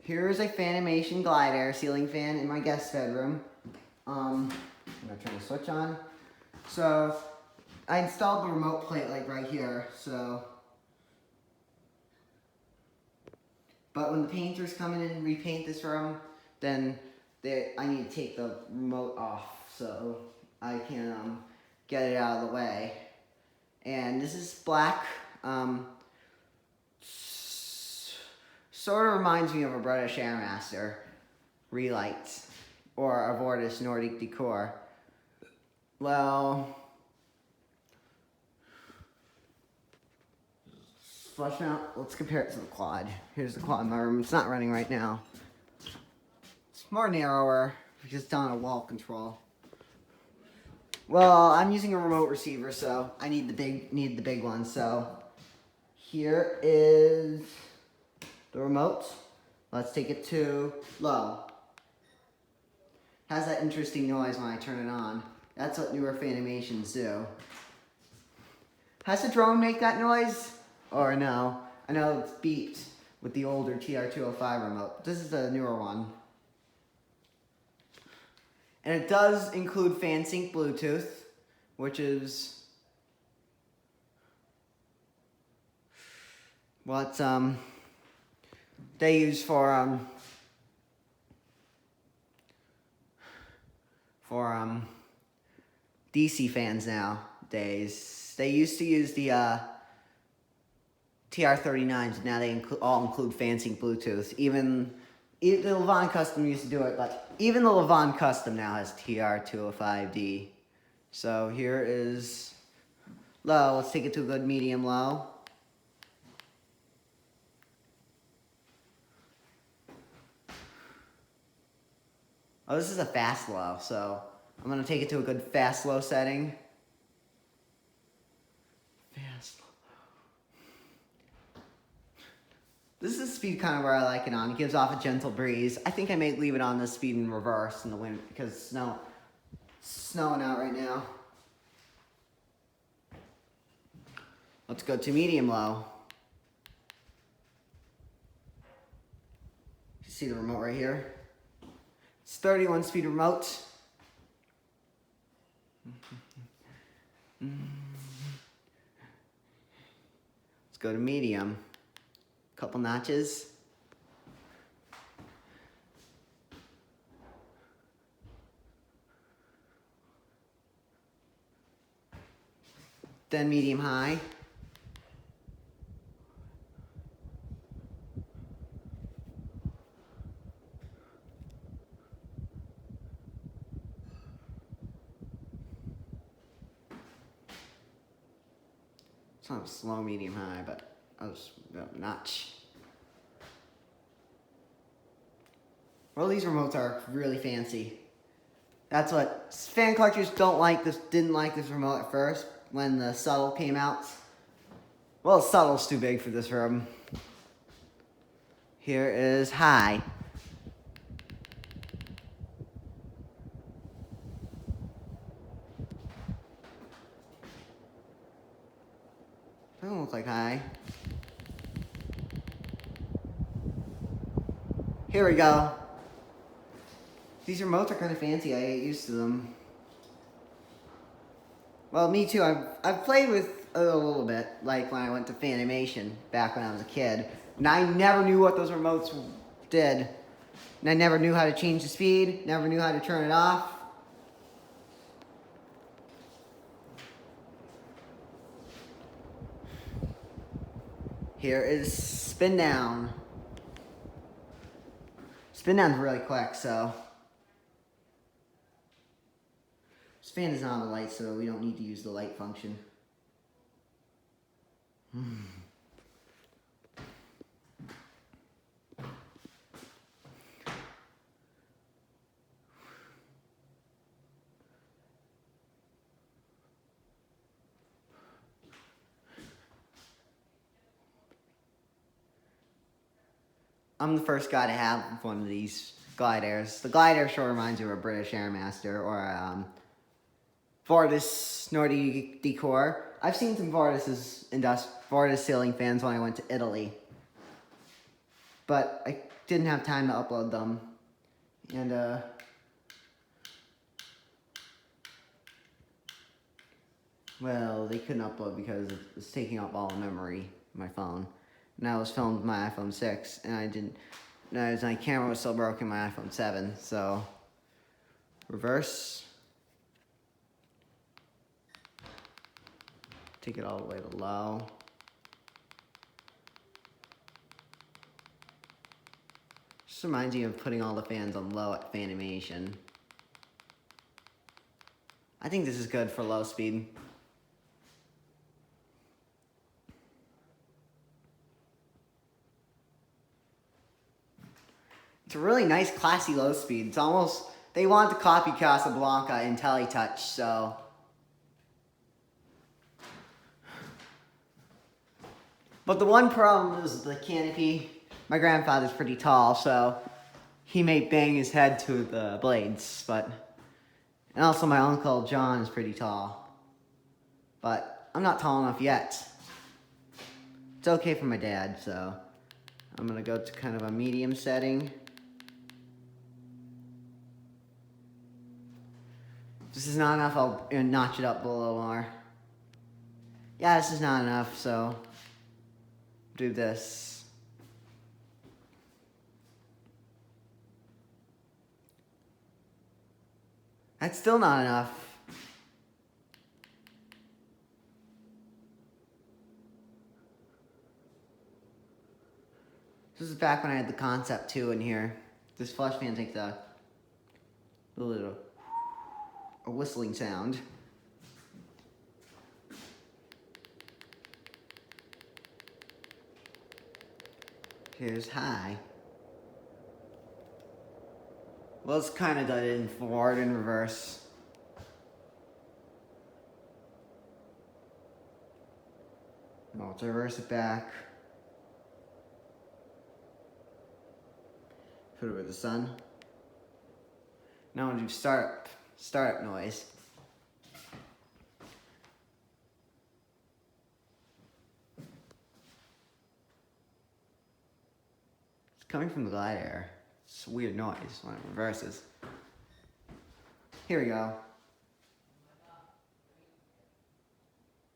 Here's a Fanimation Glideaire ceiling fan in my guest bedroom. I'm gonna turn the switch on. So I installed the remote plate like right here. But when the painters come in and repaint this room, then I need to take the remote off so I can get it out of the way. And this is black. Sort of reminds me of a British Airmaster relight or a Vortis Nordic decor. Well, flush mount, let's compare it to the quad. Here's the quad in my room. It's not running right now. It's more narrower because it's on a wall control. Well, I'm using a remote receiver, so I need the big one. So here is the remote. Let's take it to low. Has that interesting noise when I turn it on. That's what newer Fanimations do. Has the drone make that noise? Or no? I know it's beeped with the older TR205 remote. This is the newer one. And it does include FanSync Bluetooth, which is what they use for DC fans nowadays. They used to use the TR39s, now they all include FanSync Bluetooth. Even the Levon Custom used to do it, but even the Levon Custom now has TR205D. So here is low. Let's take it to a good medium low. Oh, this is a fast low, so I'm going to take it to a good fast low setting. Fast low. This is the speed kind of where I like it on. It gives off a gentle breeze. I think I may leave it on this speed in reverse in the wind because it's snowing out right now. Let's go to medium low. You see the remote right here? It's 31 speed remote. Let's go to medium. Couple notches. Then medium high. It's not a slow medium high, but notch. Well, these remotes are really fancy. That's what fan collectors didn't like this remote at first when the Subtle came out. Well, Subtle's too big for this room. Here is high. Doesn't look like high. Here we go. These remotes are kind of fancy. I get used to them. Well, me too. I've played with it a little bit, like when I went to Fanimation back when I was a kid. And I never knew what those remotes did. And I never knew how to change the speed, never knew how to turn it off. Here is spin down. Spin down's really quick, so. This fan is not on the light, so we don't need to use the light function. I'm the first guy to have one of these Glideaires. The Glideaire sure reminds you of a British Airmaster or a Vortis Nordic decor. I've seen some Vortis ceiling fans when I went to Italy. But I didn't have time to upload them. And, well, they couldn't upload because it was taking up all the memory of my phone. And I was filmed with my iPhone 6, and my camera was still broken, my iPhone 7, so reverse. Take it all the way to low. Just reminds me of putting all the fans on low at Fanimation. I think this is good for low speed. It's a really nice, classy low speed. It's almost, they want to copy Casablanca in Teletouch, so. But the one problem is the canopy. My grandfather's pretty tall, so he may bang his head to the blades, and also my Uncle John is pretty tall. But I'm not tall enough yet. It's okay for my dad, so I'm gonna go to kind of a medium setting. If this is not enough, I'll notch it up below more. Yeah, this is not enough, so do this. That's still not enough. This is back when I had the Concept 2 in here. This flush fan takes a little whistling sound. Here's high. Well, it's kind of done it in forward and reverse. Now let's reverse it back. Put it with the sun. Now I'm gonna do startup noise. It's coming from the Glideaire. It's a weird noise when it reverses. Here we go.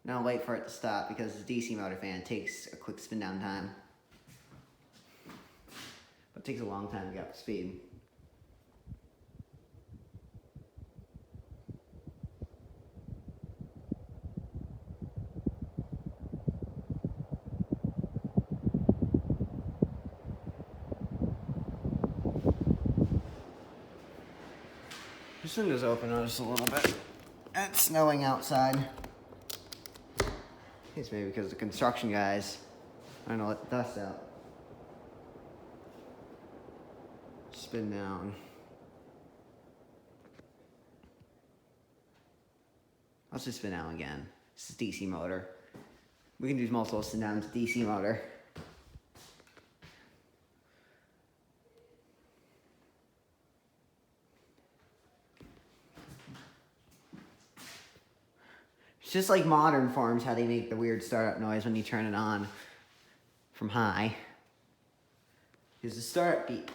Now I'll wait for it to stop because the DC motor fan takes a quick spin down time. But it takes a long time to get up to speed. This window's open just a little bit. And it's snowing outside. It's maybe because the construction guys trying to let the dust out. Spin down. Let's just spin down again. This is DC motor. We can do multiple spin downs with DC motor. It's just like modern forms, how they make the weird startup noise when you turn it on from high. Here's the startup beep.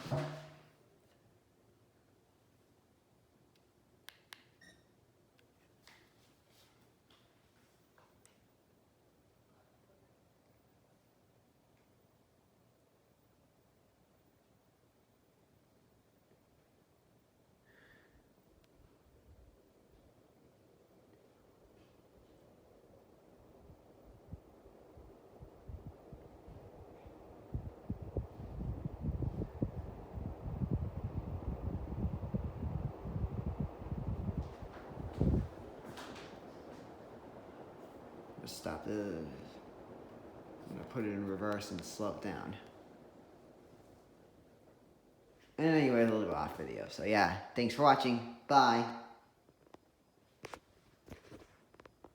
Stop this. I'm gonna put it in reverse and slow it down. And anyway, a little off video. So yeah, thanks for watching. Bye.